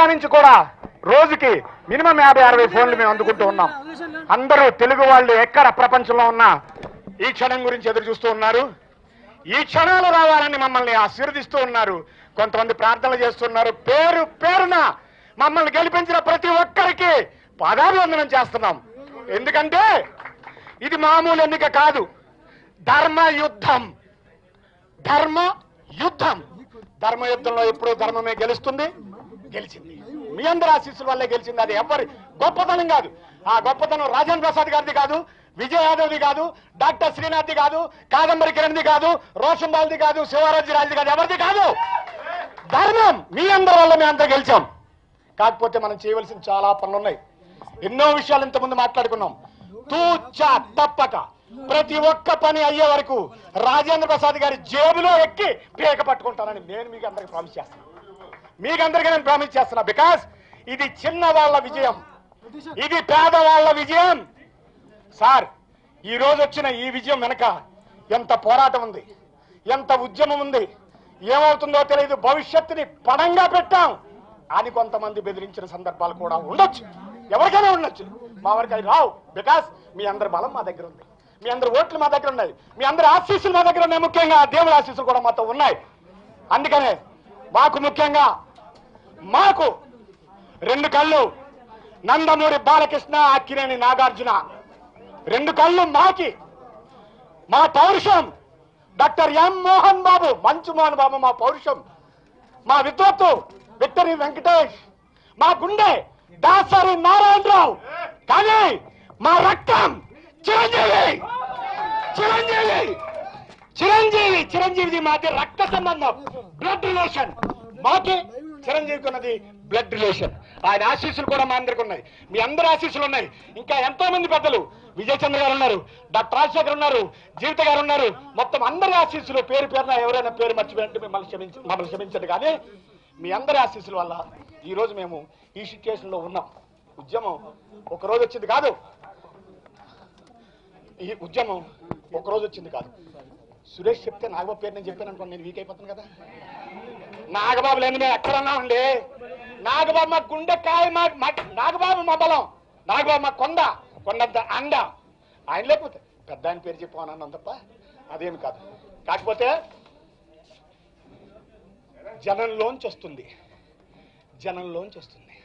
America నుంచి కూడా రోజుకి మినిమం 50-60 ఫోన్లు మేము అందుకుంటూ ఉన్నాం. అందరూ తెలుగు వాళ్ళు ఎక్కడ ప్రపంచంలో ఉన్నా ఈ క్షణం గురించి ఎదురు చూస్తూ ఉన్నారు. ఈ క్షణాలు రావాలని మమ్మల్ని ఆశీర్వదిస్తూ ఉన్నారు. కొంతమంది ప్రార్థనలు చేస్తున్నారు. పేరు పేరున మమ్మల్ని గెలిపించిన ప్రతి ఒక్కరికి పాదాభివందనం చేస్తున్నాం. ఎందుకంటే ఇది మామూలు ఎన్నిక కాదు, ధర్మ యుద్ధం. ధర్మ యుద్ధం. ధర్మ యుద్ధంలో ఎప్పుడూ ధర్మమే గెలుస్తుంది, గెలిచింది. మీ అందరి ఆశీస్సుల వల్లే గెలిచింది. అది ఎవరి గొప్పతనం కాదు. ఆ గొప్పతనం రాజేంద్ర ప్రసాద్ గారిది కాదు, విజయ్ యాదవ్ది కాదు, డాక్టర్ శ్రీనాథ్ది కాదు, కాదంబరి కిరణ్ది కాదు, రోషన్ బాల్ది కాదు, శివరాజు రాజుది కాదు, ఎవరిది కాదు. ధర్మం మీ అందరి వల్ల మేము అంతా గెలిచాం. కాకపోతే మనం చేయవలసిన చాలా పనులు ఉన్నాయి. ఎన్నో విషయాలు ఇంతకుముందు మాట్లాడుకున్నాం. తూచా తప్పక ప్రతి ఒక్క పని అయ్యే వరకు రాజేంద్ర ప్రసాద్ గారి జేబులో ఎక్కి పీక పట్టుకుంటానని నేను మీకు అందరికి ప్రామిస్ చేస్తాను. మీకందరికీ నేను ప్రామిస్ చేస్తున్నా. బికాస్ ఇది చిన్న వాళ్ళ విజయం, ఇది పేదవాళ్ల విజయం. సార్, ఈ రోజు వచ్చిన ఈ విజయం వెనక ఎంత పోరాటం ఉంది, ఎంత ఉద్యమం ఉంది. ఏమవుతుందో తెలియదు. భవిష్యత్తుని పణంగా పెట్టాం అని కొంతమంది బెదిరించిన సందర్భాలు కూడా ఉండొచ్చు, ఎవరికైనా ఉండొచ్చు. మా వరకు అవి రావు. బికాస్ మీ అందరి బలం మా దగ్గర ఉంది, మీ అందరి ఓట్లు మా దగ్గర ఉన్నాయి, మీ అందరి ఆశీస్సులు మా దగ్గర ఉన్నాయి. ముఖ్యంగా దేవుడి ఆశీస్సులు కూడా మాతో ఉన్నాయి. అందుకనే ముఖ్యంగా మాకు 2 కళ్ళు నందమూరి బాలకృష్ణ, అక్కినేని నాగార్జున. 2 కళ్ళు మాకి. మా పౌరుషం డాక్టర్ ఎం మోహన్ బాబు, మంచు మోహన్ బాబు మా పౌరుషం. మా విద్వత్తు విక్టరీ వెంకటేష్. మా గుండె దాసరి నారాయణరావు. కానీ మా రక్తం చిరంజీవి. చిరంజీవి చిరంజీవి చిరంజీవిది మాది రక్త సంబంధం, బ్లడ్ రిలేషన్. మాకి చిరంజీవికి ఉన్నది బ్లడ్ రిలేషన్. ఆయన ఆశీస్సులు కూడా మా అందరికి ఉన్నాయి. మీ అందరి ఆశీస్సులు ఉన్నాయి. ఇంకా ఎంతో మంది పెద్దలు, విజయ్ చంద్ర గారు ఉన్నారు, డాక్టర్ రాజశేఖర్ ఉన్నారు, జీవిత గారు ఉన్నారు. మొత్తం అందరి ఆశీస్సులు పేరు పేరున ఎవరైనా పేరు మర్చిపోయినట్టు మమ్మల్ని క్షమించండి. కానీ మీ అందరి ఆశీస్సుల వల్ల ఈ రోజు మేము ఈ సిచ్యువేషన్ లో ఉన్నాం. ఉద్యమం ఒకరోజు వచ్చింది కాదు. ఈ ఉద్యమం ఒకరోజు వచ్చింది కాదు. సురేష్ చెప్తే నాగబాబు పేరు నేను చెప్పాను అనుకోండి, నేను వీక్ అయిపోతాను కదా. నాగబాబు లేని మేము ఎక్కడన్నా ఉండే. నాగబాబు మా గుండెకాయ, నాగబాబు మా బలం, నాగబాబు మా కొండంత అండ. ఆయన లేకపోతే పెద్ద ఆయన పేరు చెప్పాను తప్ప అదేమి కాదు. కాకపోతే జనంలోంచి వస్తుంది, జనంలోంచి వస్తుంది.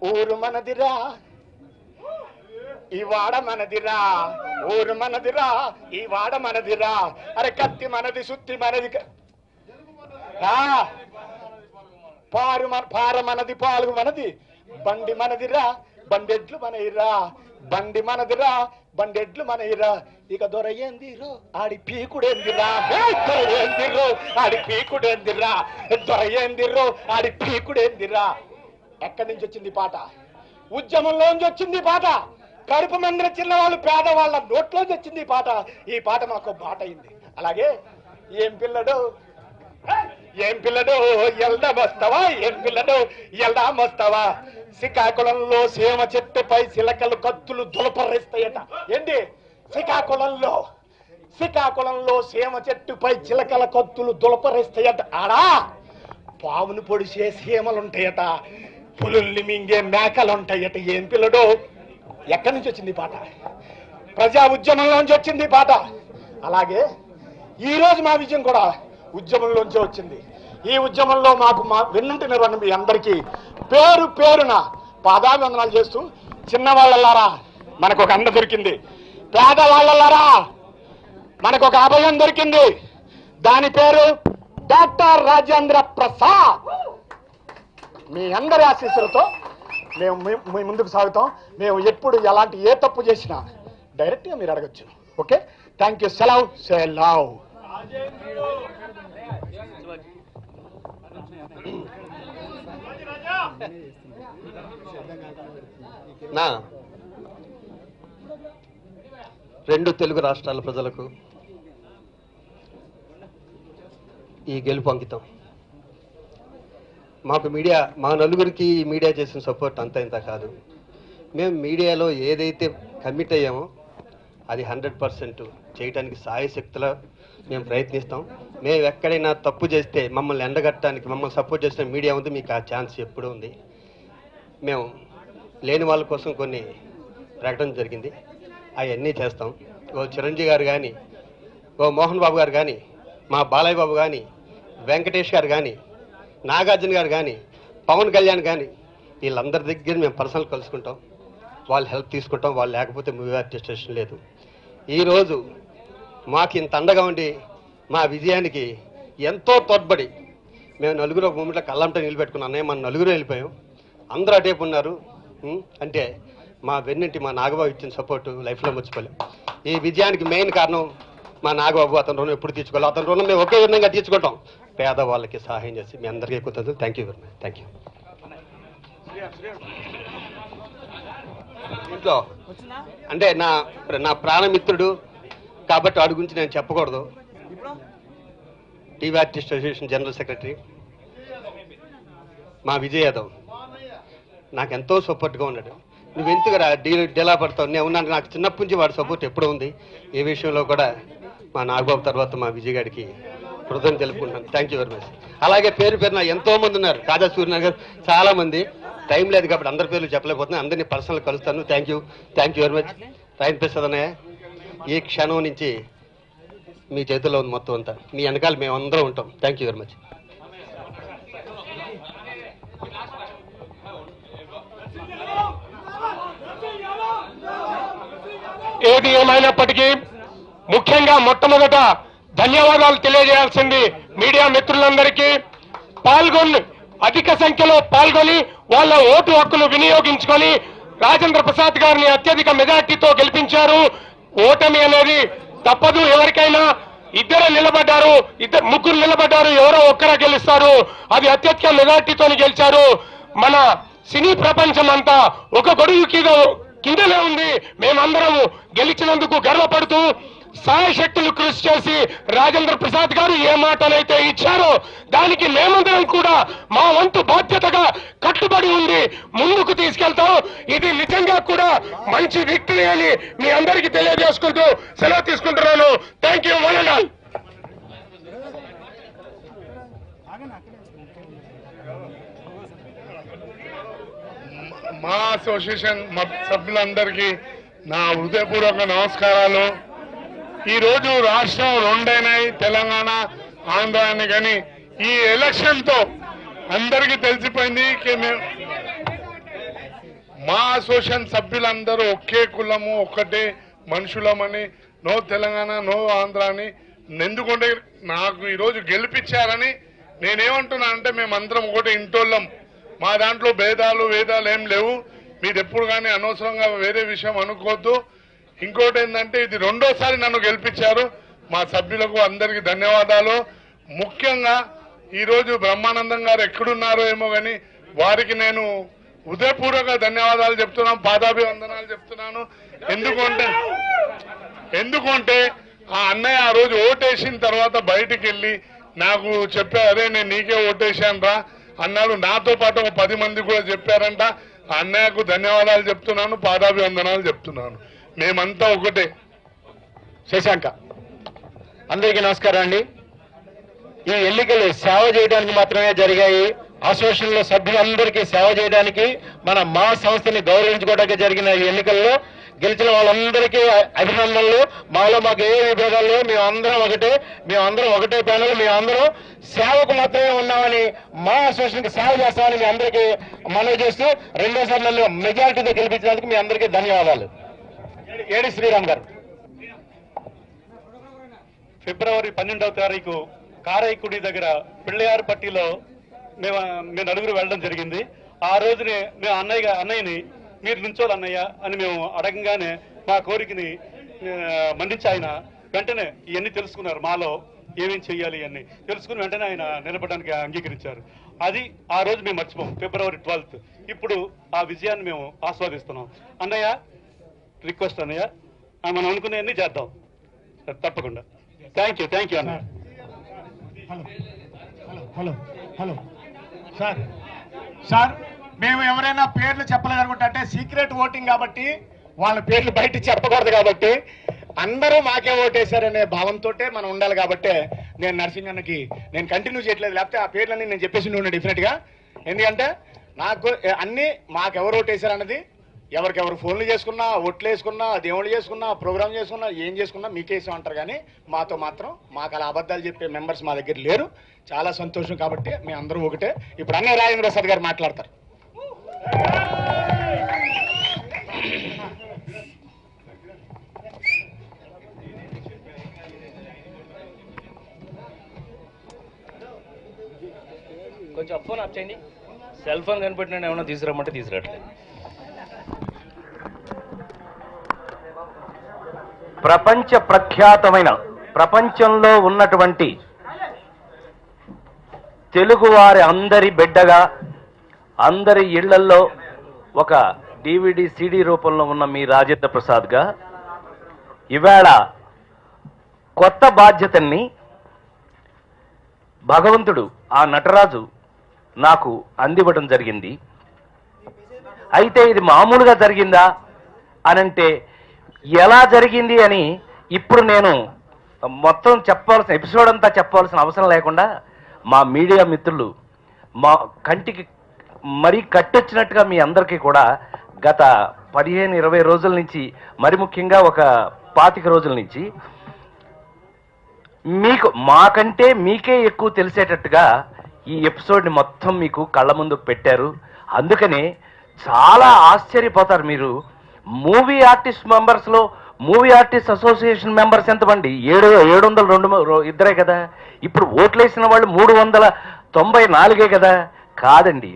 ఊరు మనదిరా, ఈ వాడ మనదిరా, ఊరు మనదిరా, ఈ వాడ మనదిరా. అరే కత్తి మనది, సుత్తి మనది, పార మనది, పాలు మనది, బండి మనదిరా, బండెడ్లు మనయిరా, బండి మనదిరా, బండెడ్లు మనయిరా. ఇక దొరయేందిరో ఆడి పీకుడేందిరా, దొరయేందిరో ఆడి పీకుడేందిరా, దొరయేందిరో ఆడి పీకుడేందిరా. ఎక్కడి నుంచి వచ్చింది పాట? ఉద్యమంలోంచి వచ్చింది పాట. కడుపు మందిర చిన్నవాళ్ళు పేదవాళ్ళ నోట్లోంచి వచ్చింది ఈ పాట. ఈ పాట మాకు బాట అయింది. అలాగే ఏం పిల్లడు, ఏం పిల్లడు ఎల్దామొస్తావా, ఏం పిల్లడు ఎల్దామొస్తావా. శ్రీకాకుళంలో సీమ చెట్టుపై చిలకలు కత్తులు దులపరేస్తాయట. ఏంటి? శ్రీకాకుళంలో సీమ చెట్టుపై చిలకల కత్తులు దులపరేస్తాయట. ఆడా పావును పొడిసే సీమలుంటాయట, పులుల్ని మింగే మేకలుంటాయట. ఏం పిల్లడు? ఎక్కడి నుంచి వచ్చింది పాట? ప్రజా ఉద్యమంలోంచి వచ్చింది పాట. అలాగే ఈరోజు మా విజయం కూడా ఉద్యమంలోంచే వచ్చింది. ఈ ఉద్యమంలో మాకు వెన్నుంటున్న మీ అందరికీ పేరు పేరున పాదాభివందనాలు చేస్తూ, చిన్నవాళ్ళలారా మనకు ఒక అండ దొరికింది, పేదవాళ్ళలారా మనకు ఒక అభయం దొరికింది. దాని పేరు డాక్టర్ రాజేంద్ర ప్రసాద్. మీ అందరి ఆశీస్సులతో మేము ముందుకు సాగుతాం. మేము ఎప్పుడు ఎలాంటి ఏ తప్పు చేసినా డైరెక్ట్గా మీరు అడగచ్చు. Okay, thank you. సెలవు. సెలవు. నా 2 తెలుగు రాష్ట్రాల ప్రజలకు ఈ గెలుపు అంకితం. మా నలుగురికి మీడియా చేసిన సపోర్ట్ అంత ఇంత కాదు. మేము మీడియాలో ఏదైతే కమిట్ అయ్యామో అది 100% చేయడానికి సాయశక్తిలో మేము ప్రయత్నిస్తాం. మేము ఎక్కడైనా తప్పు చేస్తే మమ్మల్ని ఎండగట్టడానికి మమ్మల్ని సపోర్ట్ చేసిన మీడియా ఉంది, మీకు ఆ ఛాన్స్ ఎప్పుడూ ఉంది. మేము లేని వాళ్ళ కోసం కొన్ని ప్రకటన జరిగింది, అవన్నీ చేస్తాం. ఓ చిరంజీవి గారు కానీ, ఓ మోహన్ బాబు గారు కానీ, మా బాలయ్య బాబు కానీ, వెంకటేష్ గారు కానీ, నాగార్జున గారు కానీ, పవన్ కళ్యాణ్ కానీ, వీళ్ళందరి దగ్గర మేము పర్సనల్ కలుసుకుంటాం, వాళ్ళు హెల్ప్ తీసుకుంటాం. వాళ్ళు లేకపోతే మూవీ ఆర్టిస్టేషన్ లేదు. ఈరోజు మాకు ఇంత అండగా ఉండి మా విజయానికి ఎంతో తోడ్పడి మేము నలుగురు ఒక మూమెంట్లో కళ్ళంట నిలబెట్టుకున్నాం. అన్నయ్య మన నలుగురు వెళ్ళిపోయాం, అందరూ అటేపు ఉన్నారు అంటే మా వెన్నింటి మా నాగబాబు ఇచ్చిన సపోర్టు లైఫ్లో మర్చిపోలేం. ఈ విజయానికి మెయిన్ కారణం మా నాగబాబు. అతని రుణం ఎప్పుడు తీర్చుకోవాలి, అతని రుణం మేము ఒకే విధంగా తీర్చుకుంటాం. పేదవాళ్ళకి సహాయం చేసి మీ అందరికీ కుదరదు. Thank you very much. Thank you. ఇంట్లో అంటే నా ప్రాణమిత్రుడు కాబట్టి వాడి గురించి నేను చెప్పకూడదు. TV artist association general secretary మా విజయ్ యాదవ్ నాకు ఎంతో సపోర్ట్గా ఉన్నాడు. నువ్వు ఎందుకురా డీలా పడతావు, నేను ఉన్నాను. నాకు చిన్నప్పటి నుంచి వాడి సపోర్ట్ ఎప్పుడూ ఉంది. ఈ విషయంలో కూడా మా నాగబాబు తర్వాత మా విజయ్ గారికి కృతజ్ఞతలు తెలుపుకుంటాను. Thank you very much. అలాగే పేరున ఎంతో మంది ఉన్నారు, కాజా సూర్యనారాయణ గారు, చాలా మంది. టైం లేదు కాబట్టి అందరి పేర్లు చెప్పలేకపోతున్నాను. అందరినీ పర్సనల్ కలుస్తాను. Thank you very much. Rayan Prasad అన్నయ్య, ఈ క్షణం నుంచి మీ చేతుల్లో ఉంది మొత్తం అంతా. మీ వెనకాల మేము అందరం ఉంటాం. Thank you very much. ఏది ఏమైనప్పటికీ ముఖ్యంగా మొట్టమొదట ధన్యవాదాలు తెలియజేయాల్సింది మీడియా మిత్రులందరికీ. అధిక సంఖ్యలో పాల్గొని వాళ్ళ ఓటు హక్కును వినియోగించుకొని రాజేంద్ర ప్రసాద్ గారిని అత్యధిక మెజార్టీతో గెలిపించారు. ఓటమి అనేది తప్పదు ఎవరికైనా. ముగ్గురు నిలబడ్డారు, ఎవరో ఒక్కరా గెలుస్తారు. అది అత్యధిక మెజార్టీతో గెలిచారు. మన సినీ ప్రపంచం అంతా ఒక గొడుగు కిందనే ఉంది. మేమందరము గెలిచినందుకు గర్వపడుతూ సాయశక్తులు కృషి చేసి రాజేంద్ర ప్రసాద్ గారు ఏ మాటలైతే ఇచ్చారో దానికి మేమందరం కూడా మా వంతు బాధ్యతగా కట్టుబడి ఉంది ముందుకు తీసుకెళ్తాం. ఇది నిజంగా కూడా మంచి విక్టరీ అని మీ అందరికీ తెలియజేసుకుంటూ సెలవు తీసుకుంటున్నాను. Thank you. మా అసోసియేషన్ సభ్యులందరికీ నా హృదయపూర్వక నమస్కారాలు. ఈరోజు రాష్ట్రం రెండైనాయి, తెలంగాణ ఆంధ్ర అని. కానీ ఈ ఎలక్షన్తో అందరికీ తెలిసిపోయింది మా అసోసియేషన్ సభ్యులందరూ ఒకే కులము, ఒక్కటే మనుషులమని. నో తెలంగాణ, నో ఆంధ్ర అని. ఎందుకంటే నాకు ఈరోజు గెలిపించారని నేనేమంటున్నానంటే మేమందరం ఒకటే ఇంటోళ్ళం. మా దాంట్లో భేదాలు ఏం లేవు. మీరు ఎప్పుడు కానీ అనవసరంగా వేరే విషయం అనుకోవద్దు. ఇంకోటి ఏంటంటే ఇది రెండోసారి నన్ను గెలిపించారు. మా సభ్యులకు అందరికీ ధన్యవాదాలు. ముఖ్యంగా ఈరోజు బ్రహ్మానందం గారు ఎక్కడున్నారో ఏమో కానీ వారికి నేను హృదయపూర్వక ధన్యవాదాలు చెప్తున్నాను, పాదాభివందనాలు చెప్తున్నాను. ఎందుకంటే ఆ అన్నయ్య ఆ రోజు ఓటేసిన తర్వాత బయటికి వెళ్ళి నాకు చెప్పారు, అదే నేను నీకే ఓటేశాను రా అన్నాడు. నాతో పాటు ఒక 10 మంది కూడా చెప్పారంట. ఆ అన్నయ్యకు ధన్యవాదాలు చెప్తున్నాను, పాదాభివందనాలు చెప్తున్నాను. మేమంతా ఒకటే. శశాంక, అందరికీ నమస్కారం అండి. ఈ ఎన్నికలు సేవ చేయడానికి మాత్రమే జరిగాయి. అసోసియేషన్ లో సభ్యులందరికీ సేవ చేయడానికి, మా సంస్థని గౌరవించుకోవడానికి జరిగిన ఈ ఎన్నికల్లో గెలిచిన వాళ్ళందరికీ అభినందనలు. మాకు ఏ విభేదాలు లేవు. మేమందరం ఒకటే ప్యానల్. మేమందరం సేవకు మాత్రమే ఉన్నామని, మా అసోసియేషన్ కి సేవ చేస్తామని మీ అందరికీ మనవి చేస్తూ రెండోసారి నన్ను మెజారిటీతో గెలిపించినందుకు మీ అందరికీ ధన్యవాదాలు. ఏడి శ్రీరామ్ గారు. ఫిబ్రవరి 12వ తారీఖు కారైకుడి దగ్గర పిళ్ళయారుపట్టిలో మేము నలుగురు వెళ్ళడం జరిగింది. ఆ రోజునే మేము అన్నయ్యని మీరు నుంచోలు అన్నయ్య అని మేము అడగంగానే మా కోరికని మన్నించి ఆయన వెంటనే ఇవన్నీ తెలుసుకున్నారు. మాలో ఏమేం చెయ్యాలి అని తెలుసుకుని వెంటనే ఆయన నిలబడడానికి అంగీకరించారు. అది ఆ రోజు మేము మర్చిపోం. ఫిబ్రవరి 12th ఇప్పుడు ఆ విజయాన్ని మేము ఆస్వాదిస్తున్నాం. అన్నయ్య రిక్వెస్ట్ అన్నయ్య, మనం అనుకునేవన్నీ చేద్దాం తప్పకుండా. థ్యాంక్ యూ అన్నయ్య. హలో సార్, మేము ఎవరైనా పేర్లు చెప్పలేదనుకుంటే, అంటే సీక్రెట్ ఓటింగ్ కాబట్టి వాళ్ళ పేర్లు బయట చెప్పకూడదు కాబట్టి అందరూ మాకే ఓటేశారనే భావంతో మనం ఉండాలి. కాబట్టి నేను నరసింహన్నకి నేను కంటిన్యూ చేయట్లేదు, లేకపోతే ఆ పేర్లన్నీ నేను చెప్పేసి ఉండే డెఫినెట్గా. ఎందుకంటే నాకు అన్నీ మాకెవరు ఓటేశారన్నది, ఎవరికెవరు ఫోన్లు చేసుకున్నా, ఓట్లు వేసుకున్నా, దేవుళ్ళు చేసుకున్నా, ప్రోగ్రామ్ చేసుకున్నా, ఏం చేసుకున్నా మీకేసం అంటారు. కానీ మాతో మాత్రం మాకు అలా అబద్ధాలు చెప్పే మెంబర్స్ మా దగ్గర లేరు. చాలా సంతోషం. కాబట్టి మీ అందరూ ఒకటే. ఇప్పుడు అన్నయ్య రాజేంద్ర ప్రసాద్ గారు మాట్లాడతారు. కొంచెం ఫోన్ ఆఫ్ చేయండి. సెల్ ఫోన్ కనిపెట్టిన ఏమన్నా తీసుకురమ్మంటే తీసుకురావట్లేదు. ప్రపంచ ప్రఖ్యాతమైన, ప్రపంచంలో ఉన్నటువంటి తెలుగువారి అందరి బిడ్డగా, అందరి ఇళ్లల్లో ఒక DVD CD రూపంలో ఉన్న మీ రాజేంద్ర ప్రసాద్గా ఇవాళ కొత్త బాధ్యతని భగవంతుడు, ఆ నటరాజు నాకు అందివ్వడం జరిగింది. అయితే ఇది మామూలుగా జరిగిందా అనంటే ఎలా జరిగింది అని ఇప్పుడు నేను మొత్తం చెప్పాల్సిన ఎపిసోడ్ అంతా చెప్పాల్సిన అవసరం లేకుండా మా మీడియా మిత్రులు మా కంటికి మరీ కట్టొచ్చినట్టుగా మీ అందరికీ కూడా గత 15-20 రోజుల నుంచి, మరి ముఖ్యంగా ఒక 25 రోజుల నుంచి మీకు మాకంటే మీకే ఎక్కువ తెలిసేటట్టుగా ఈ ఎపిసోడ్ని మొత్తం మీకు కళ్ళ ముందు పెట్టారు. అందుకనే చాలా ఆశ్చర్యపోతారు మీరు. మూవీ ఆర్టిస్ట్ మెంబర్స్లో మూవీ ఆర్టిస్ట్ అసోసియేషన్ మెంబర్స్ ఎంతమంది? 702 ఇద్దరే కదా. ఇప్పుడు ఓట్లేసిన వాళ్ళు 394 కదా. కాదండి,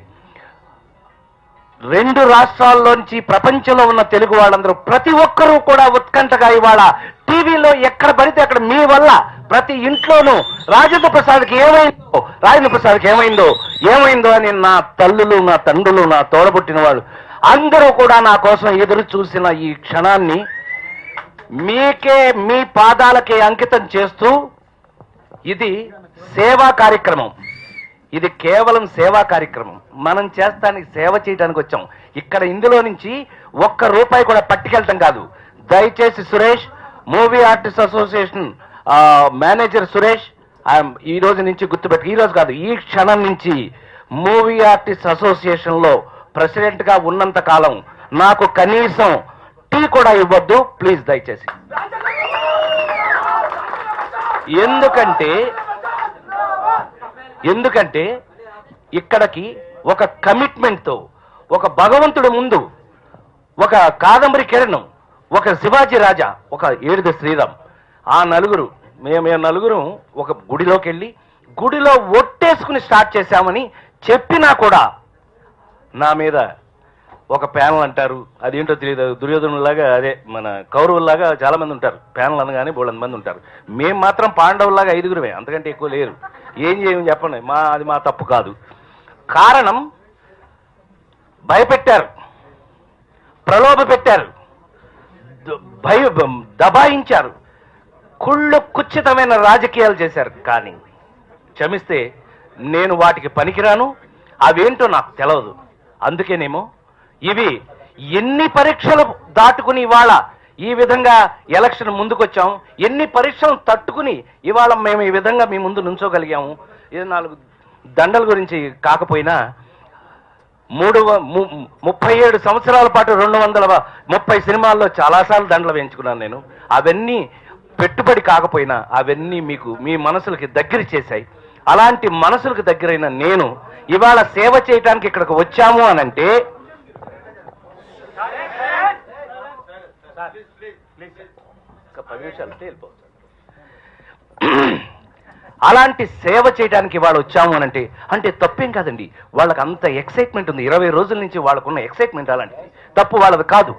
2 రాష్ట్రాల్లోంచి ప్రపంచంలో ఉన్న తెలుగు వాళ్ళందరూ ప్రతి ఒక్కరూ కూడా ఉత్కంఠగా ఇవాళ టీవీలో ఎక్కడ పడితే అక్కడ మీ వల్ల ప్రతి ఇంట్లోనూ రాజేంద్ర ప్రసాద్కి ఏమైందో అని నా తల్లులు, నా తండ్రులు, నా తోడబుట్టిన వాళ్ళు అందరూ కూడా నా కోసం ఎదురు చూసిన ఈ క్షణాన్ని మీకే, మీ పాదాలకే అంకితం చేస్తూ, ఇది సేవా కార్యక్రమం. ఇది కేవలం సేవా కార్యక్రమం. మనం చేస్తానికి, సేవ చేయడానికి వచ్చాం. ఇక్కడ ఇందులో నుంచి ₹1 కూడా పట్టుకెళ్ళటం కాదు. దయచేసి Suresh, movie artist association manager Suresh, ఈ రోజు నుంచి గుర్తుపెట్టు, ఈ రోజు కాదు, ఈ క్షణం నుంచి మూవీ ఆర్టిస్ట్ అసోసియేషన్లో ప్రెసిడెంట్గా ఉన్నంత కాలం నాకు కనీసం టీ కూడా ఇవ్వద్దు ప్లీజ్, దయచేసి. ఎందుకంటే ఇక్కడికి ఒక కమిట్మెంట్తో, ఒక భగవంతుడి ముందు, ఒక కాదంబరి కిరణం, ఒక శివాజీ రాజా, ఒక ఏడుద శ్రీరామ్, ఆ నలుగురు, మేము నలుగురు ఒక గుడిలోకి వెళ్ళి గుడిలో ఒట్టేసుకుని స్టార్ట్ చేశామని చెప్పినా కూడా నా మీద ఒక ప్యానల్ అంటారు. అదేంటో తెలియదు. దుర్యోధనులాగా, అదే మన కౌరవుల్లాగా చాలా మంది ఉంటారు. ప్యానల్ అనగానే 300 మంది ఉంటారు. మేము మాత్రం పాండవుల్లాగా 5గురమే, అంతకంటే ఎక్కువ లేరు. ఏం చేయమని చెప్పండి, అది మా తప్పు కాదు. కారణం భయపెట్టారు, ప్రలోభ పెట్టారు, దబాయించారు, కుళ్ళు కుచ్చితమైన రాజకీయాలు చేశారు. కానీ క్షమిస్తే నేను వాటికి పనికిరాను, అవేంటో నాకు తెలవదు. అందుకేనేమో ఇవి ఎన్ని పరీక్షలు దాటుకుని ఇవాళ ఈ విధంగా ఎలక్షన్ ముందుకొచ్చాం, ఎన్ని పరీక్షలు తట్టుకుని ఇవాళ మేము ఈ విధంగా మీ ముందు నుంచోగలిగాము. ఇది 4 దండల గురించి కాకపోయినా 37 సంవత్సరాల పాటు 230 సినిమాల్లో చాలాసార్లు దండలు వేయించుకున్నాను నేను. అవన్నీ పెట్టుబడి కాకపోయినా అవన్నీ మీకు మీ మనసులకి దగ్గర చేశాయి. అలాంటి మనసులకు దగ్గరైన నేను ఇవాళ సేవ చేయడానికి ఇక్కడికి వచ్చాము అనంటే, అలాంటి సేవ చేయడానికి ఇవాళ వచ్చాము అనంటే అంటే తప్పేం కాదండి. వాళ్ళకి అంత ఎక్సైట్మెంట్ ఉంది. 20 రోజుల నుంచి వాళ్ళకున్న ఎక్సైట్మెంట్ అలాంటిది. తప్పు వాళ్ళది కాదు,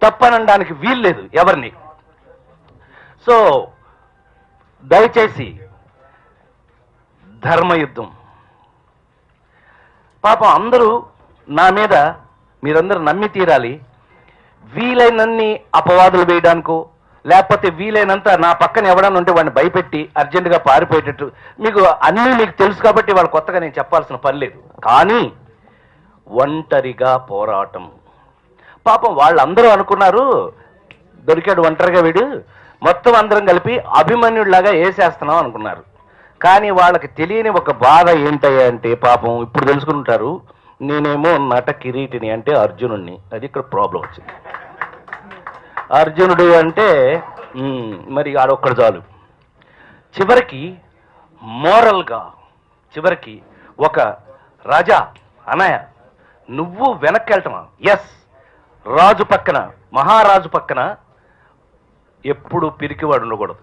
తప్పనడానికి వీలు లేదు ఎవరిని. సో దయచేసి ధర్మయుద్ధం, పాపం అందరూ నా మీద మీరందరూ నమ్మి తీరాలి. వీలైనన్ని అపవాదులు వేయడానికో, లేకపోతే వీలైనంత నా పక్కన ఎవడన్నా ఉంటే వాడిని భయపెట్టి అర్జెంటుగా పారిపోయేటట్టు, మీకు అన్నీ మీకు తెలుసు కాబట్టి వాళ్ళు కొత్తగా నేను చెప్పాల్సిన పని లేదు. కానీ ఒంటరిగా పోరాటం, పాపం వాళ్ళందరూ అనుకున్నారు దొరికాడు ఒంటరిగా వీడు, మొత్తం అందరం కలిపి అభిమన్యుడిలాగా వేసేస్తున్నాం అనుకున్నారు. కానీ వాళ్ళకి తెలియని ఒక బాధ ఏంటయ్యా అంటే, పాపం ఇప్పుడు తెలుసుకుంటారు, నేనేమో నట కిరీటిని అంటే అర్జునుడిని. అది ఇక్కడ ప్రాబ్లం వచ్చింది. అర్జునుడు అంటే మరి ఆడొక్కడు చాలు. చివరికి మోరల్గా చివరికి ఒక రాజా అనయ్య నువ్వు వెనక్కి వెళ్ళటమా? ఎస్, రాజు పక్కన, మహారాజు పక్కన ఎప్పుడు పిరికివాడు ఉండకూడదు.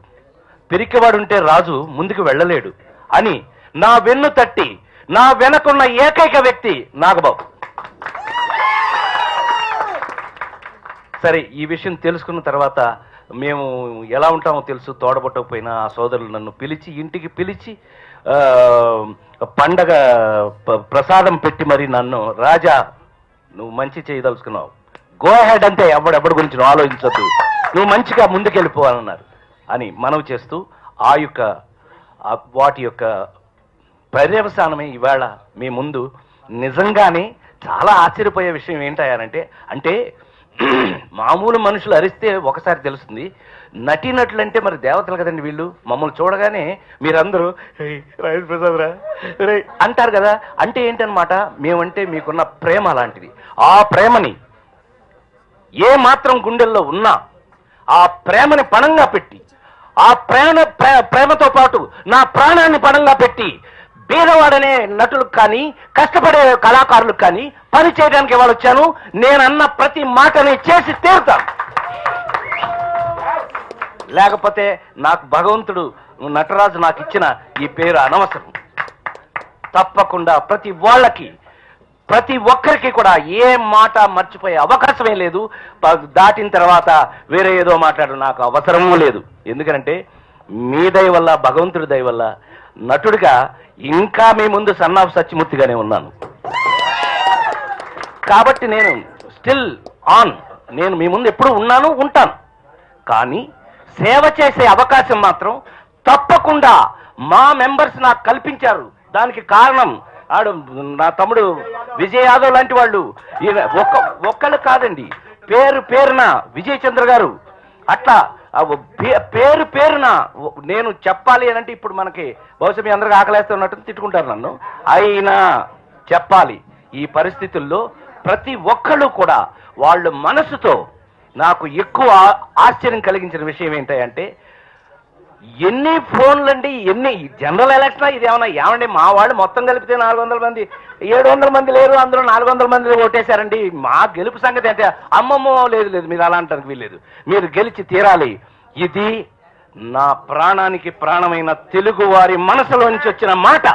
పిరికివాడు ఉంటే రాజు ముందుకు వెళ్ళలేడు అని నా వెన్ను తట్టి నా వెనకున్న ఏకైక వ్యక్తి నాగబాబు. సరే, ఈ విషయం తెలుసుకున్న తర్వాత మేము ఎలా ఉంటామో తెలుసు. తోడబుట్టకపోయినా ఆ సోదరులు నన్ను పిలిచి, ఇంటికి పిలిచి పండగ ప్రసాదం పెట్టి మరి నన్ను, రాజా నువ్వు మంచి చేయదలుచుకున్నావు, గో హెడ్ అంతే, ఎవడెవడి గురించి నువ్వు ఆలోచించద్దు, నువ్వు మంచిగా ముందుకెళ్ళిపోవాలన్నారు అని మనవి చేస్తూ వాటి యొక్క పర్యవసానమే ఇవాళ మీ ముందు. నిజంగానే చాలా ఆశ్చర్యపోయే విషయం ఏంటంటే, అంటే మామూలు మనుషులు అరిస్తే ఒకసారి తెలుస్తుంది, నటీనటులంటే మరి దేవతలు కదండి వీళ్ళు. మమ్మల్ని చూడగానే మీరందరూ ప్రసాద్ రా అంటారు కదా. అంటే ఏంటనమాట, మేమంటే మీకున్న ప్రేమ అలాంటిది. ఆ ప్రేమని ఏ మాత్రం గుండెల్లో ఉన్నా ఆ ప్రేమని పణంగా పెట్టి, ఆ ప్రేమతో పాటు నా ప్రాణాన్ని పణంగా పెట్టి బీదవాడనే నటులకు కానీ కష్టపడే కళాకారులకు కానీ పని చేయడానికి వాళ్ళు వచ్చాను. నేనన్న ప్రతి మాటని చేసి తీరుతాను. లేకపోతే నాకు భగవంతుడు నటరాజు నాకు ఇచ్చిన ఈ పేరు అనవసరం. తప్పకుండా ప్రతి ఒక్కరికి కూడా ఏ మాట మర్చిపోయే అవకాశమే లేదు. దాటిన తర్వాత వేరే ఏదో మాట్లాడు నాకు అవసరమూ లేదు. ఎందుకంటే మీ దయ వల్ల, భగవంతుడి దయ వల్ల నటుడిగా ఇంకా మీ ముందు సన్నాఫ్ సత్యమూర్తిగానే ఉన్నాను. కాబట్టి నేను స్టిల్ ఆన్, నేను మీ ముందు ఎప్పుడు ఉన్నాను, ఉంటాను. కానీ సేవ చేసే అవకాశం మాత్రం తప్పకుండా మా మెంబర్స్ నాకు కల్పించారు. దానికి కారణం నా తమ్ముడు విజయ్ యాదవ్ లాంటి వాళ్ళు. ఒక్కళ్ళు కాదండి, పేరున విజయ్ చంద్ర గారు, అట్లా పేరున నేను చెప్పాలి అని అంటే, ఇప్పుడు మనకి బహుశా మీ అందరికి ఆకలేస్తున్నట్టు తిట్టుకుంటారు నన్ను, అయినా చెప్పాలి. ఈ పరిస్థితుల్లో ప్రతి ఒక్కళ్ళు కూడా వాళ్ళ మనసుతో నాకు ఎక్కువ ఆశ్చర్యం కలిగించిన విషయం ఏంటంటే, ఎన్ని ఫోన్లండి, ఎన్ని జనరల్ ఎలక్షన్ ఇది ఏమండి మా వాళ్ళు మొత్తం కలిపితే 400 మంది, 700 మంది లేరు, అందులో 400 మంది ఓటేశారండి. మా గెలుపు సంగతి అంటే అమ్మమ్మో లేదు, మీరు అలా అంటానికి వీల్లేదు, మీరు గెలిచి తీరాలి. ఇది నా ప్రాణానికి ప్రాణమైన తెలుగు వారి మనసులోంచి వచ్చిన మాట.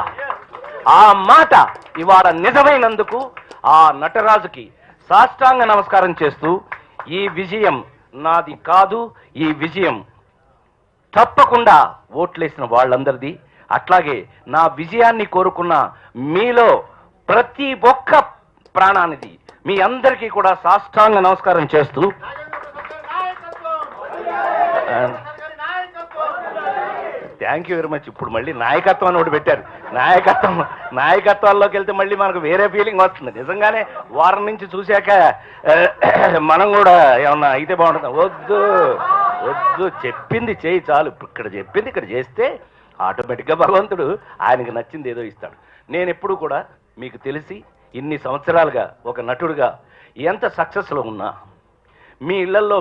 ఆ మాట ఇవాళ నిజమైనందుకు ఆ నటరాజుకి సాష్టాంగ నమస్కారం చేస్తూ, ఈ విజయం నాది కాదు, ఈ విజయం తప్పకుండా ఓట్లేసిన వాళ్ళందరిది. అట్లాగే నా విజయాన్ని కోరుకున్న మీలో ప్రతి ఒక్క ప్రాణానిది. మీ అందరికీ కూడా సాష్టాంగ నమస్కారం చేస్తూ, థ్యాంక్ యూ వెరీ మచ్. ఇప్పుడు మళ్ళీ నాయకత్వం అని ఒకటి పెట్టారు. నాయకత్వాల్లోకి వెళ్తే మళ్ళీ మనకు వేరే ఫీలింగ్ వస్తుంది. నిజంగానే వారం నుంచి చూశాక మనం కూడా ఏమన్నా అయితే బాగుంటుంది. వద్దు, చెప్పింది చేయి చాలు. ఇక్కడ చెప్పింది ఇక్కడ చేస్తే ఆటోమేటిక్గా భగవంతుడు ఆయనకి నచ్చింది ఏదో ఇస్తాడు. నేను ఎప్పుడు కూడా మీకు తెలిసి ఇన్ని సంవత్సరాలుగా ఒక నటుడుగా ఎంత సక్సెస్లో ఉన్నా, మీ ఇళ్లలో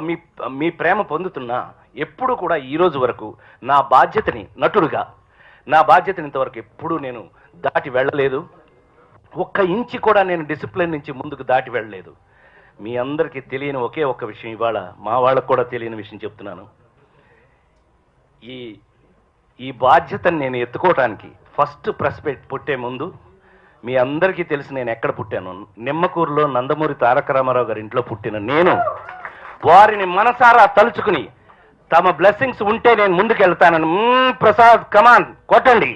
మీ ప్రేమ పొందుతున్నా, ఎప్పుడు కూడా ఈ రోజు వరకు నా బాధ్యతని, నటుడుగా నా బాధ్యతని ఇంతవరకు ఎప్పుడూ నేను దాటి వెళ్ళలేదు. ఒక్క ఇంచి కూడా నేను డిసిప్లిన్ నుంచి ముందుకు దాటి వెళ్ళలేదు. మీ అందరికీ తెలియని ఒకే ఒక్క విషయం, ఇవాళ మా వాళ్ళకు కూడా తెలియని విషయం చెప్తున్నాను. ఈ బాధ్యతను నేను ఎత్తుకోవటానికి ఫస్ట్ ప్రెస్ పుట్టే ముందు మీ అందరికీ తెలిసి నేను ఎక్కడ పుట్టాను. నిమ్మకూరులో నందమూరి తారక రామారావు గారి ఇంట్లో పుట్టిన నేను వారిని మనసారా తలుచుకుని, తమ బ్లెస్సింగ్స్ ఉంటే నేను ముందుకెళ్తానని, ప్రసాద్ కమాన్ కొట్టండి,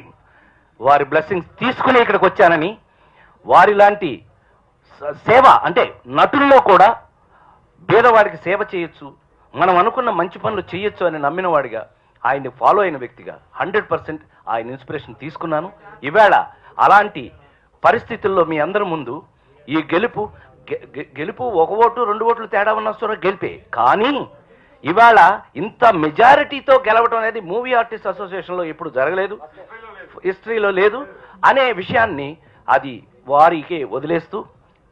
వారి బ్లెస్సింగ్స్ తీసుకుని ఇక్కడికి వచ్చానని, వారిలాంటి సేవ అంటే నటుల్లో కూడా పేదవాడికి సేవ చేయొచ్చు, మనం అనుకున్న మంచి పనులు చేయొచ్చు అని నమ్మిన వాడిగా, ఆయన్ని ఫాలో అయిన వ్యక్తిగా 100% ఆయన ఇన్స్పిరేషన్ తీసుకున్నాను. ఈవేళ అలాంటి పరిస్థితుల్లో మీ అందరి ముందు ఈ గెలుపు 1 ఓటు 2 ఓట్లు తేడా ఉన్న గెలిపే. కానీ ఇవాళ ఇంత మెజారిటీతో గెలవడం అనేది మూవీ ఆర్టిస్ట్ అసోసియేషన్లో ఎప్పుడు జరగలేదు, హిస్టరీలో లేదు అనే విషయాన్ని అది వారికి వదిలేస్తూ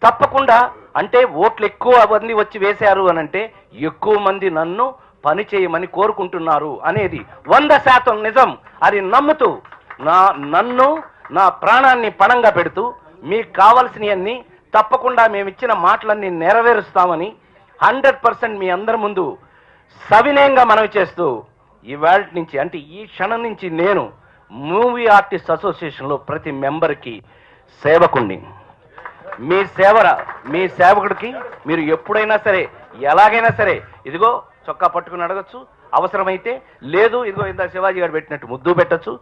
తప్పకుండా అంటే ఓట్లు ఎక్కువ మంది వచ్చి వేశారు అని అంటే ఎక్కువ మంది నన్ను పని చేయమని కోరుకుంటున్నారు అనేది 100% నిజం. అది నమ్ముతూ నన్ను నా ప్రాణాన్ని పణంగా పెడుతూ మీకు కావలసినవన్నీ తప్పకుండా మేము ఇచ్చిన మాటలన్నీ నెరవేరుస్తామని 100% మీ అందరి ముందు సవినయంగా మనవి చేస్తూ ఇవాళ నుంచి అంటే ఈ క్షణం నుంచి నేను మూవీ ఆర్టిస్ట్ అసోసియేషన్లో ప్రతి మెంబర్కి సేవకుణ్ణి. మీ సేవకుడికి మీరు ఎప్పుడైనా సరే ఎలాగైనా సరే ఇదిగో చొక్కా పట్టుకుని అడగచ్చు, అవసరమైతే లేదు ఇదిగో ఇందాక శివాజీ గారు పెట్టినట్టు ముద్దు పెట్టచ్చు,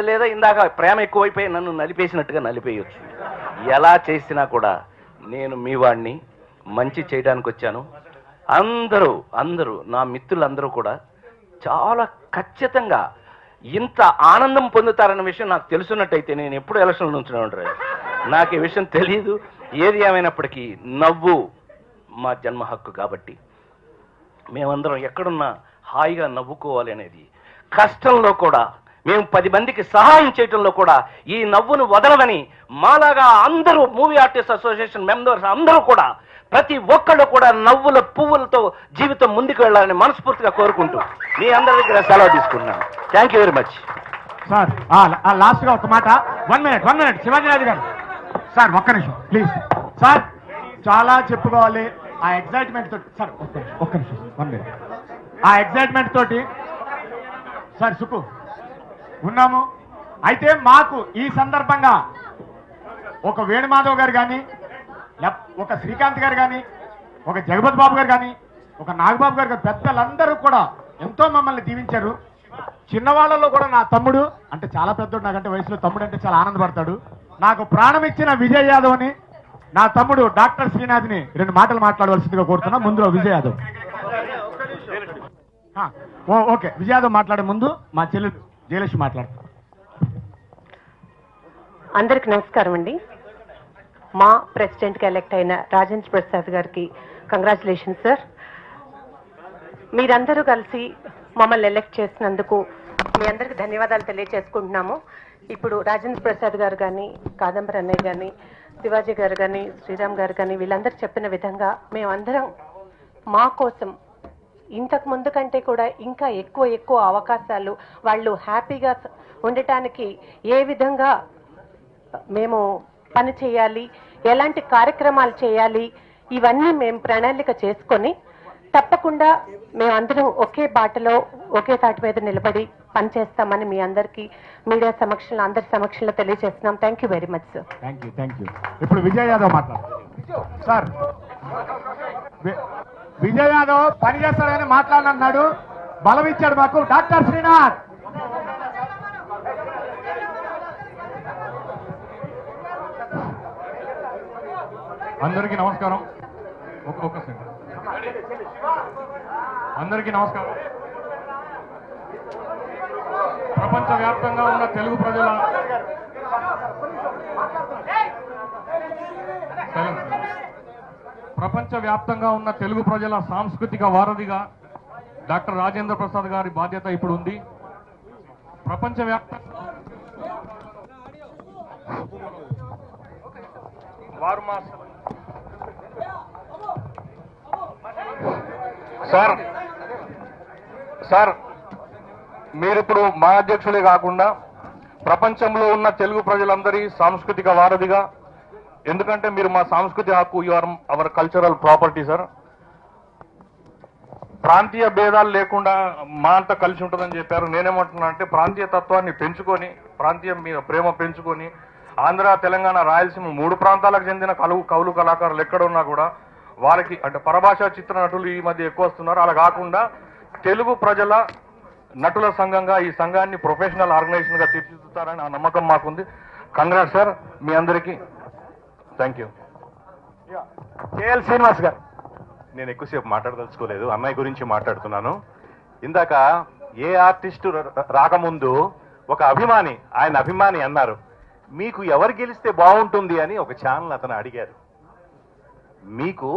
లేదా ఇందాక ప్రేమ ఎక్కువైపోయి నన్ను నలిపేసినట్టుగా నలిపేయచ్చు. ఎలా చేసినా కూడా నేను మీ వాడిని మంచి చేయడానికి వచ్చాను. అందరూ నా మిత్రులందరూ కూడా చాలా ఖచ్చితంగా ఇంత ఆనందం పొందుతారన్న విషయం నాకు తెలుసున్నట్టయితే నేను ఎప్పుడు ఎలక్షన్లు ఉంచునే ఉంటాను. నాకు ఈ విషయం తెలియదు. ఏది ఏమైనప్పటికీ నవ్వు మా జన్మ హక్కు కాబట్టి మేమందరం ఎక్కడున్నా హాయిగా నవ్వుకోవాలి అనేది, కష్టంలో కూడా మేము 10 మందికి సహాయం చేయడంలో కూడా ఈ నవ్వును వదలవని మాలాగా అందరూ మూవీ ఆర్టిస్ట్ అసోసియేషన్ మెంబర్స్ అందరూ కూడా ప్రతి ఒక్కళ్ళు కూడా నవ్వుల పువ్వులతో జీవితం ముందుకు వెళ్ళాలని మనస్ఫూర్తిగా కోరుకుంటూ మీ అందరి దగ్గర సెలవు తీసుకుంటున్నాను. Thank you very much. Sir లాస్ట్గా ఒక మాట, 1 మినిట్ శివాజీరాజు గారు. సార్ ఒక్క నిమిషం ప్లీజ్. సార్ చాలా చెప్పుకోవాలి ఆ ఎగ్జైట్మెంట్ తోటి. సార్ ఒక్క నిమిషం 1 మినిట్. ఆ ఎగ్జైట్మెంట్ తోటి సార్ సుకు ఉన్నాము. అయితే మాకు ఈ సందర్భంగా ఒక వేణుమాధవ్ గారు కానీ, ఒక శ్రీకాంత్ గారు కానీ, ఒక జగపతి బాబు గారు కానీ, ఒక నాగబాబు గారు కానీ పెద్దలందరూ కూడా ఎంతో మమ్మల్ని దీవించారు. చిన్నవాళ్ళలో కూడా నా తమ్ముడు అంటే చాలా పెద్దోడు, నాకంటే వయసులో తమ్ముడు అంటే చాలా ఆనందపడతాడు. నాకు ప్రాణం ఇచ్చిన విజయ్ యాదవ్ అని నా తమ్ముడు డాక్టర్ శ్రీనాథ్ని 2 మాటలు మాట్లాడవలసిందిగా కోరుతున్నా. ముందులో విజయ్ యాదవ్. ఓకే విజయ్ యాదవ్ మాట్లాడే ముందు మా చెల్లి జయలక్ష్మి మాట్లాడుతారు. అందరికి నమస్కారం అండి. మా ప్రెసిడెంట్గా ఎలెక్ట్ అయిన రాజేంద్ర ప్రసాద్ గారికి కంగ్రాచులేషన్ సార్. మీరందరూ కలిసి మమ్మల్ని ఎలెక్ట్ చేసినందుకు మీ అందరికి ధన్యవాదాలు తెలియజేసుకుంటున్నాము. ఇప్పుడు రాజేంద్ర ప్రసాద్ గారు కానీ, కాదంబరి అన్నయ్య కానీ, శివాజీ గారు కానీ, శ్రీరామ్ గారు కానీ వీళ్ళందరూ చెప్పిన విధంగా మేమందరం మా కోసం ఇంతకు ముందు కంటే కూడా ఇంకా ఎక్కువ అవకాశాలు వాళ్ళు హ్యాపీగా ఉండటానికి ఏ విధంగా మేము పని చేయాలి, ఎలాంటి కార్యక్రమాలు చేయాలి ఇవన్నీ మేము ప్రణాళిక చేసుకొని తప్పకుండా మేమందరం ఒకే బాటలో ఒకే తాటి మీద నిలబడి పనిచేస్తామని మీ అందరికీ మీడియా సమక్షంలో అందరి సమక్షంలో తెలియజేస్తున్నాం. Thank you very much sir. Thank you. ఇప్పుడు విజయ్ యాదవ్ మాట్లాడు. సార్ విజయ్ యాదవ్ పని చేస్తాడని మాట్లాడన్నాడు, బలం ఇచ్చాడు మాకు డాక్టర్ శ్రీనాథ్. అందరికీ నమస్కారం. ఒక్క సెకండ్. అందరికీ నమస్కారం. ప్రపంచవ్యాప్తంగా ఉన్న తెలుగు ప్రజల సాంస్కృతిక వారధిగా డాక్టర్ రాజేంద్ర ప్రసాద్ గారి బాధ్యత ఇప్పుడు ఉంది. ప్రపంచవ్యాప్తంగా వారు మా సార్ మీరిప్పుడు మా అధ్యక్షులే కాకుండా ప్రపంచంలో ఉన్న తెలుగు ప్రజలందరి సాంస్కృతిక వారధిగా, ఎందుకంటే మీరు మా సాంస్కృతిక హక్కు, you are our cultural property sir. ప్రాంతీయ భేదాలు లేకుండా మా అంతా కలిసి ఉంటుందని చెప్పారు. నేనేమంటున్నా అంటే ప్రాంతీయ తత్వాన్ని పెంచుకొని, ప్రాంతీయం మీద ప్రేమ పెంచుకొని, ఆంధ్ర, తెలంగాణ, రాయలసీమ 3 ప్రాంతాలకు చెందిన కవులు కళాకారులు ఎక్కడ ఉన్నా కూడా వారికి అంటే పరభాషా చిత్ర నటులు ఈ మధ్య ఎక్కువ వస్తున్నారు. అలా కాకుండా తెలుగు ప్రజల నటుల సంఘంగా ఈ సంఘాన్ని ప్రొఫెషనల్ ఆర్గనైజేషన్ గా తీర్చిదిద్దుతారని ఆ నమ్మకం మాకుంది. కంగ్రాట్స్ సార్ మీ అందరికీ. Thank you. కేఎల్ శ్రీనివాస్ గారు. నేను ఎక్కువసేపు మాట్లాడదలుచుకోలేదు, అమ్మాయి గురించి మాట్లాడుతున్నాను. ఇందాక ఏ ఆర్టిస్టు రాకముందు ఒక అభిమాని, ఆయన అభిమాని అన్నారు, మీకు ఎవరు గెలిస్తే బాగుంటుంది అని ఒక ఛానల్ అతను అడిగారు. మీకు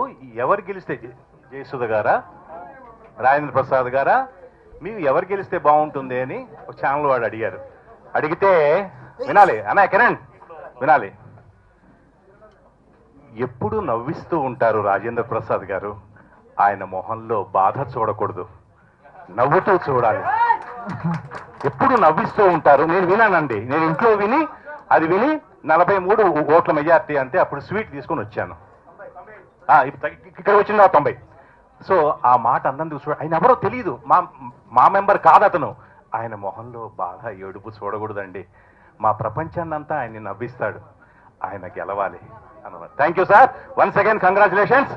ఎవరు గెలిస్తే, జయసుధ గారా? రాజేంద్ర ప్రసాద్ గారా మీకు ఎవరు గెలిస్తే బాగుంటుంది అని ఒక ఛానల్ వాడు అడిగారు. అడిగితే వినాలి అన్నా కిరణ్ వినాలి. ఎప్పుడు నవ్విస్తూ ఉంటారు రాజేంద్ర ప్రసాద్ గారు, ఆయన మొహంలో బాధ చూడకూడదు, నవ్వుతూ చూడాలి. ఎప్పుడు నవ్విస్తూ ఉంటారు. నేను వినానండి, నేను ఇంట్లో విని అది విని 43 ఓట్ల మెజార్టీ అంటే అప్పుడు స్వీట్ తీసుకొని వచ్చాను. ఇక్కడ వచ్చింది 90. సో ఆ మాట అందరికీ చూడ, ఆయన ఎవరో తెలియదు, మా మెంబర్ కాదు అతను. ఆయన మొహంలో బాధ ఏడుపు చూడకూడదండి, మా ప్రపంచాన్ని అంతా ఆయన్ని నవ్విస్తాడు, ఆయన గెలవాలి అన్నమాట. Thank you sir, once again congratulations.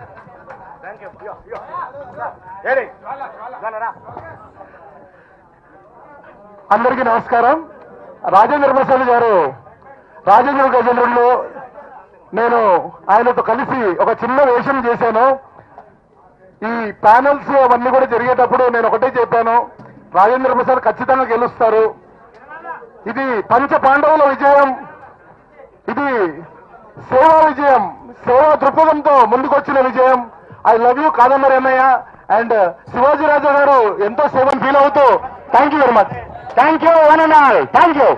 అందరికీ నమస్కారం. రాజేంద్ర ప్రసాద్ గారు రాజేంద్ర గజేంద్రుల్లో నేను ఆయనతో కలిసి ఒక చిన్న వేషం చేశాను. ఈ ప్యానల్స్ అవన్నీ కూడా జరిగేటప్పుడు నేను ఒకటే చెప్పాను, రాజేంద్ర ప్రసాద్ ఖచ్చితంగా గెలుస్తారు. ఇది పంచ పాండవుల విజయం, ఇది సేవా విజయం, సేవా దృక్పథంతో ముందుకొచ్చిన విజయం. ఐ లవ్ యూ కాదంబరి అన్నయ్య అండ్ శివాజీ రాజా గారు ఎంతో సేవను ఫీల్ అవుతూ thank you very much. Thank you one and all. Thank you.